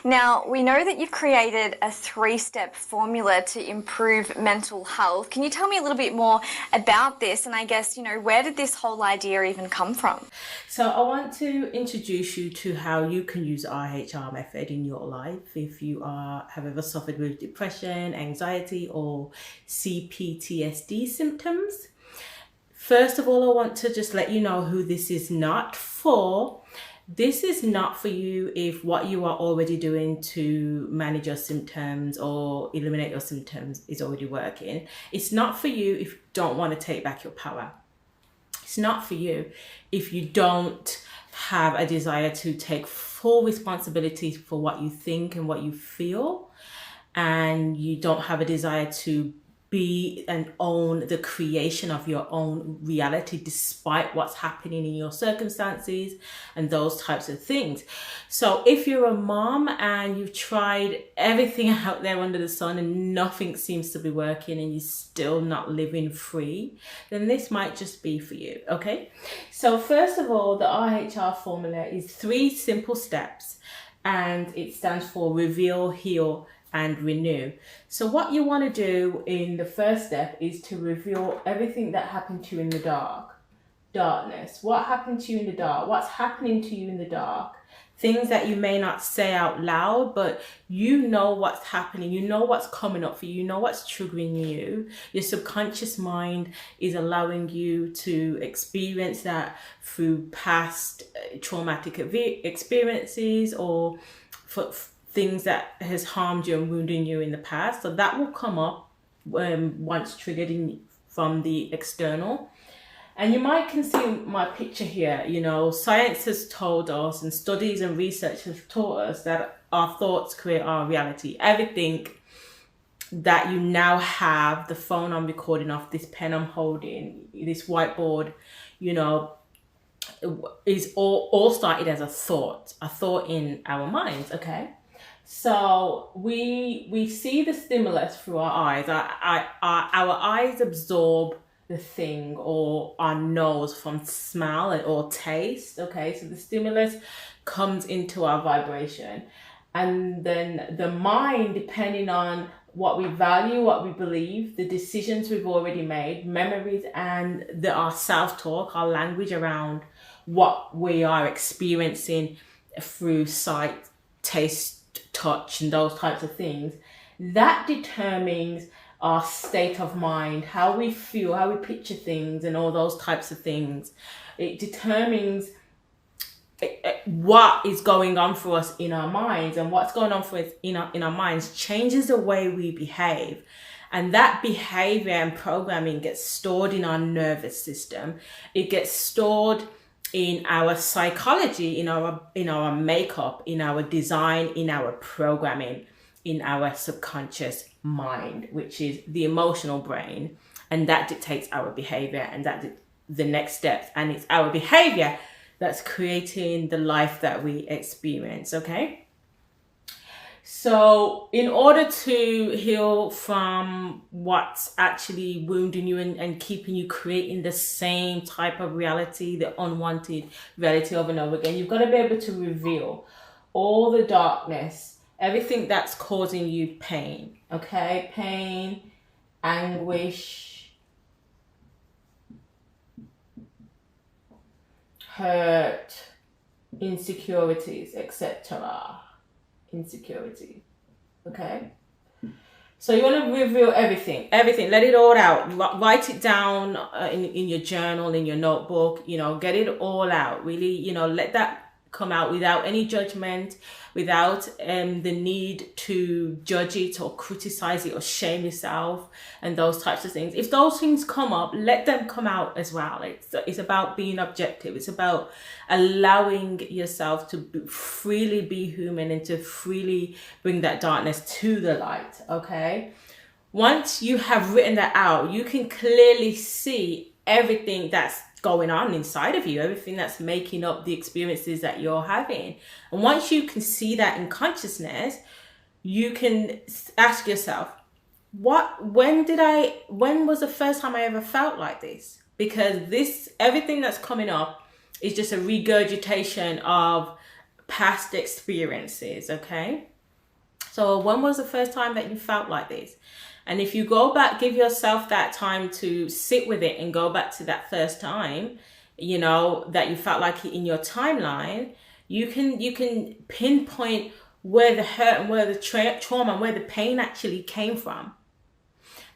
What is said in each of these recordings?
Now, we know that you've created a 3-step formula to improve mental health. Can you tell me a little bit more about this? And I guess, where did this whole idea even come from? So I want to introduce you to how you can use the RHR method in your life if you have ever suffered with depression, anxiety, or CPTSD symptoms. First of all, I want to just let you know who this is not for. This is not for you if what you are already doing to manage your symptoms or eliminate your symptoms is already working. It's not for you if you don't want to take back your power. It's not for you if you don't have a desire to take full responsibility for what you think and what you feel, and you don't have a desire to be and own the creation of your own reality despite what's happening in your circumstances and those types of things. So if you're a mom and you've tried everything out there under the sun and nothing seems to be working and you're still not living free, then this might just be for you. Okay, so first of all, the RHR formula is 3 simple steps, and it stands for reveal, heal, and renew. So what you want to do in the first step is to reveal everything that happened to you in the darkness. What happened to you in the dark? What's happening to you in the dark? Things that you may not say out loud, but you know what's happening. You know what's coming up for you. You know what's triggering you. Your subconscious mind is allowing you to experience that through past traumatic experiences or things that has harmed you and wounded you in the past. So that will come up once triggered from the external. And you might can see my picture here. Science has told us, and studies and research has taught us, that our thoughts create our reality. Everything that you now have, the phone I'm recording off, this pen I'm holding, this whiteboard, is all started as a thought in our minds. Okay. So we see the stimulus through our eyes. Our eyes absorb the thing, or our nose from smell or taste. Okay, so the stimulus comes into our vibration, and then the mind, depending on what we value, what we believe, the decisions we've already made, memories, and our self-talk, our language around what we are experiencing through sight, taste, touch, and those types of things, that determines our state of mind, how we feel, how we picture things, and all those types of things. It determines what is going on for us in our minds, and what's going on for us in our minds changes the way we behave. And that behavior and programming gets stored in our nervous system. It gets stored in our psychology, in our makeup, in our design, in our programming, in our subconscious mind, which is the emotional brain, and that dictates our behavior, and that the next steps, and it's our behavior that's creating the life that we experience. Okay, so in order to heal from what's actually wounding you and keeping you creating the same type of reality, the unwanted reality over and over again, you've got to be able to reveal all the darkness, everything that's causing you pain. Okay, pain, anguish, hurt, insecurities, etc. Insecurity. Okay, so you want to reveal everything, let it all out. Write it down in your journal, in your notebook. Get it all out. Really, let that come out without any judgment, without the need to judge it or criticize it or shame yourself and those types of things. If those things come up, let them come out as well. It's about being objective. It's about allowing yourself to freely be human and to freely bring that darkness to the light. Okay, once you have written that out, you can clearly see everything that's going on inside of you, everything that's making up the experiences that you're having. And once you can see that in consciousness, you can ask yourself, when was the first time I ever felt like this? Because everything that's coming up is just a regurgitation of past experiences. Okay, So when was the first time that you felt like this? And if you go back, give yourself that time to sit with it and go back to that first time, you know, that you felt like it in your timeline, you can pinpoint where the hurt and where the trauma and where the pain actually came from.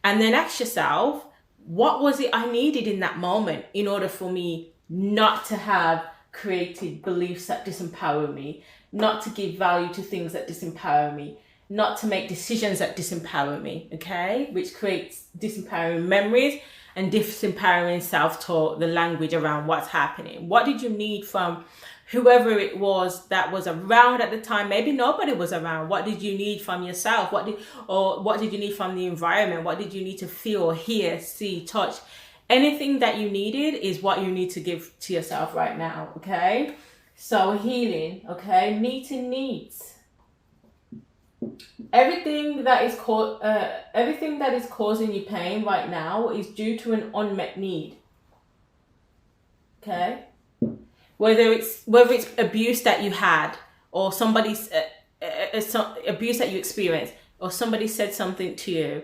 And then ask yourself, what was it I needed in that moment in order for me not to have created beliefs that disempower me, not to give value to things that disempower me, not to make decisions that disempower me, okay? Which creates disempowering memories and disempowering self-talk, the language around what's happening. What did you need from whoever it was that was around at the time? Maybe nobody was around. What did you need from yourself? What did you need from the environment? What did you need to feel, hear, see, touch? Anything that you needed is what you need to give to yourself right now, okay? So healing, okay? Meeting needs. Everything that is causing you pain right now is due to an unmet need, okay? Whether it's abuse that you had, or somebody's abuse that you experienced, or somebody said something to you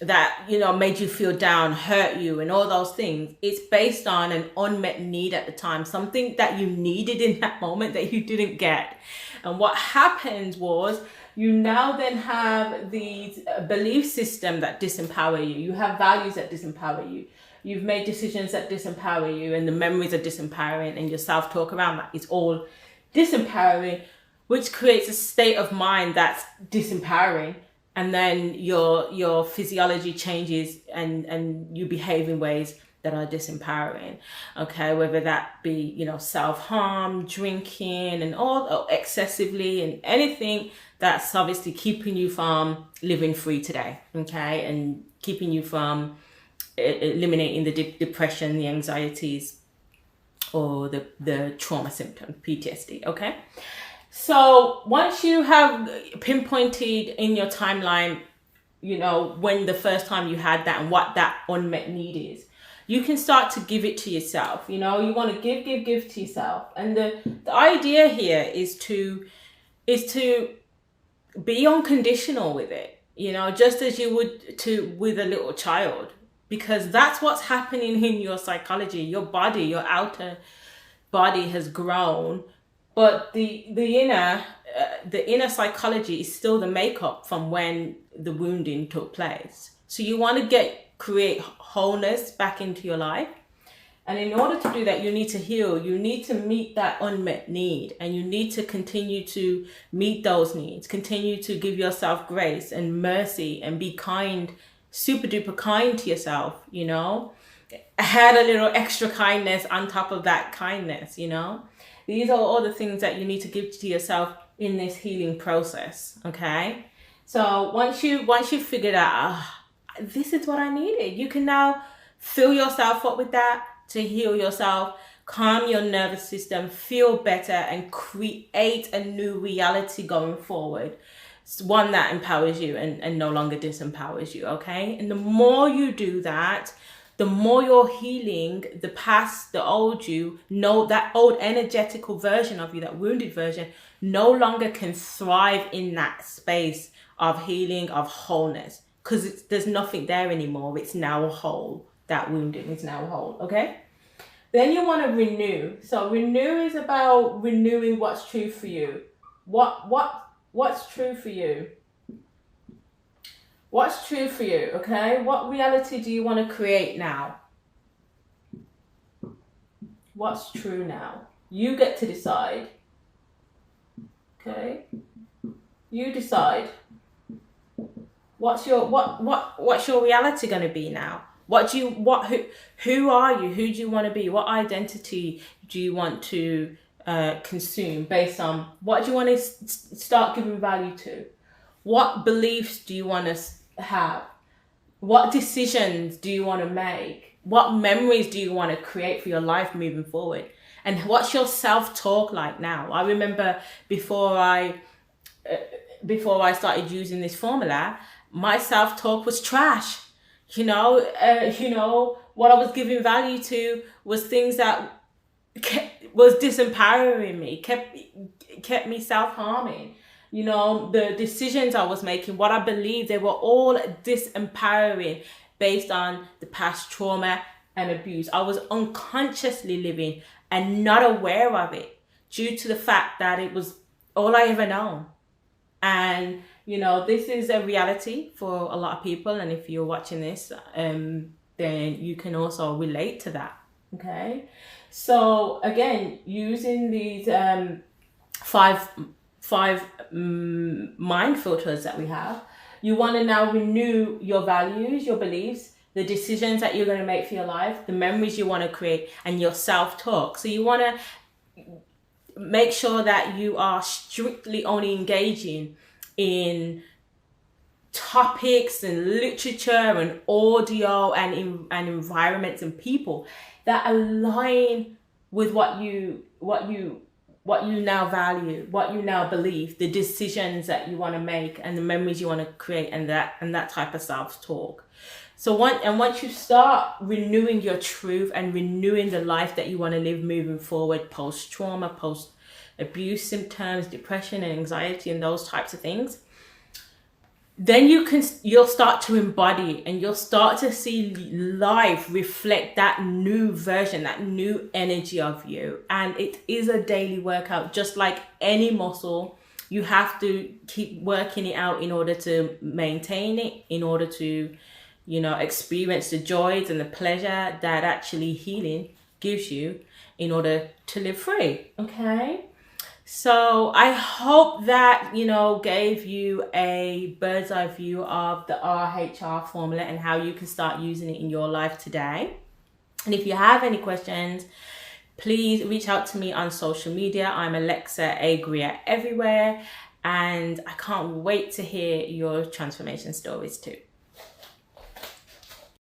that, you know, made you feel down, hurt you, and all those things. It's based on an unmet need at the time, something that you needed in that moment that you didn't get. And what happened was, you now then have these belief system that disempower you. You have values that disempower you. You've made decisions that disempower you, and the memories are disempowering, and your self-talk around that is all disempowering, which creates a state of mind that's disempowering. And then your physiology changes, and you behave in ways that are disempowering, okay? Whether that be, you know, self-harm, drinking, and all excessively, and anything that's obviously keeping you from living free today, okay? And keeping you from eliminating the depression, the anxieties, or the trauma symptom, PTSD, okay? So once you have pinpointed in your timeline, you know, when the first time you had that and what that unmet need is, you can start to give it to yourself. You know, you want to give to yourself. And the idea here is to be unconditional with it, you know, just as you would with a little child, because that's what's happening in your psychology. Your body, your outer body has grown, but the inner psychology is still the makeup from when the wounding took place. So you want to create wholeness back into your life. And in order to do that, you need to heal. You need to meet that unmet need, and you need to continue to meet those needs. Continue to give yourself grace and mercy, and be kind, super duper kind to yourself, you know. Add a little extra kindness on top of that kindness, you know. These are all the things that you need to give to yourself in this healing process, okay? So once you figured out, this is what I needed, you can now fill yourself up with that to heal yourself, calm your nervous system, feel better, and create a new reality going forward. It's one that empowers you and no longer disempowers you, okay? And the more you do that, the more you're healing the past, the old you, know that old energetical version of you, that wounded version, no longer can thrive in that space of healing, of wholeness, because there's nothing there anymore. It's now whole. That wounding is now whole, okay? Then you want to renew. So renew is about renewing what's true for you. What's true for you? What's true for you, okay? What reality do you want to create now? What's true now? You get to decide. Okay? You decide. What's your reality going to be now? Who are you? Who do you want to be? What identity do you want to consume based on what do you want to start giving value to? What beliefs do you want to have? What decisions do you want to make? What memories do you want to create for your life moving forward? And what's your self-talk like now? I remember before I started using this formula, my self-talk was trash. You know, what I was giving value to was things that was disempowering me, kept me self-harming. you know, the decisions I was making, what I believed, they were all disempowering based on the past trauma and abuse. I was unconsciously living and not aware of it due to the fact that it was all I ever known. And, you know, this is a reality for a lot of people. And if you're watching this, then you can also relate to that. Okay. So again, using these five mind filters that we have, you want to now renew your values, your beliefs, the decisions that you're going to make for your life, the memories you want to create, and your self-talk. So you want to make sure that you are strictly only engaging in topics and literature and audio and environments and people that align with what you now value, what you now believe, the decisions that you want to make, and the memories you want to create, and that type of self-talk. So once you start renewing your truth and renewing the life that you want to live moving forward, post-trauma, post-abuse symptoms, depression and anxiety and those types of things, then you'll start to embody, and you'll start to see life reflect that new version, that new energy of you. And it is a daily workout, just like any muscle. You have to keep working it out in order to maintain it, in order to, you know, experience the joys and the pleasure that actually healing gives you in order to live free. Okay. So I hope that, you know, gave you a bird's eye view of the RHR formula and how you can start using it in your life today. And if you have any questions, please reach out to me on social media. I'm Alexa A. Grier everywhere. And I can't wait to hear your transformation stories too.